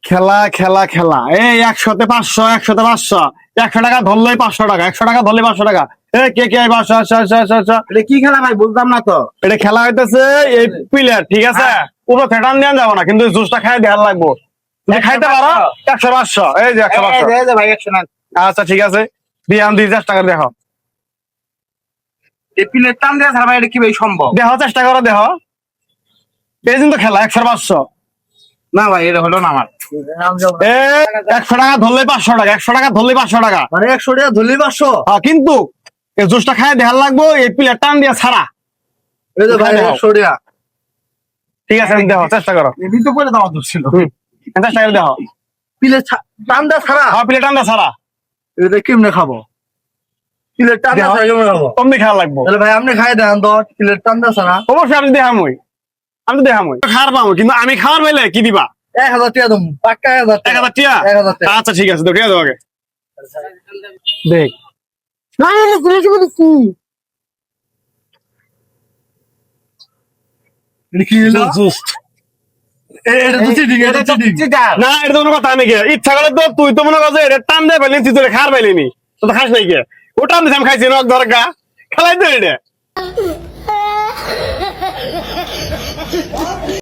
খেলা খেলা খেলা এই 100-তে 500, 100-তে 500, 100 টাকা ধরলেই 500 টাকা, 100 টাকা ধরলেই 500 টাকা। কে 500? এটা কি খেলা ভাই বুঝলাম না তো। এটা খেলা হইতেছে এই প্লেয়ার, ঠিক আছে? পুরো থেটান দেওয়া যাবো না, কিন্তু জুসটা খাই দেওয়ার লাগবো। তুমি খাইতে পারো 100-500, এই যে 100-500। এই যে ভাই 100 না। আচ্ছা ঠিক আছে, দিয়ে আমি 2 চেষ্টা করে দেখো, এই প্লেট টান দেয়া ছাড়া ভাই এটা কি ভাই সম্ভব? চেষ্টা করো দেখো। এই কিন্তু খেলা 100-500। না ভাই এটা হলো না আমার। 100 টাকা ধরলেই 500 টাকা, 100 টাকা ধরলেই 500 টাকা। মানে 100 টাকা ধরলেই 500। হ্যাঁ, কিন্তু এই জুসটা খাই দেওয়ার লাগবো এই প্লেয়ার টান দিয়া ছাড়া। এই যে ভাই দেখো। 100 টাকা। ঠিক আছে, দেখো চেষ্টা করো। এমনি তো করে দেওয়া ছিল। চেষ্টা করে দেখো। প্লেট টান দেয়া ছাড়া হ্যাঁ, প্লেয়ার টান দেওয়া ছাড়া। এটা কেমনে খাবো? প্লেট টান দেয়া দেখো। ছাড়া কেমনে খাবো? কমনি খেলা লাগবো। তাহলে ভাই আপনি খাই দেন তো প্লেট টান দেয়া ছাড়া। অবশ্যই আমি দেখামই, আমি তো দেখামই খাওয়ার পাবো, কিন্তু আমি খাওয়ার পাইলে কি দিবা? 1000 টাকা দেবো, পাক্কা 1000 টাকা। 1000 টাকা? 1000 টাকা। আচ্ছা ঠিক আছে, ঠিক আছে তোমাকে দেখ। না না ঘুরেছি বলে কি? এটা কি হলো? এটা তো চিটিং, এটা চিটিং। না, এটা তো কোনো কথা আমি কে ইচ্ছা করে তো তুই তো মনে করছো এটা টান দেয় পাইলি, তুই তো খাওয়ার পাইলি নি, তো খাস নাই কে? ও টান দিছে আমি খাইছি না, ধর গা খেলাই তো এটা।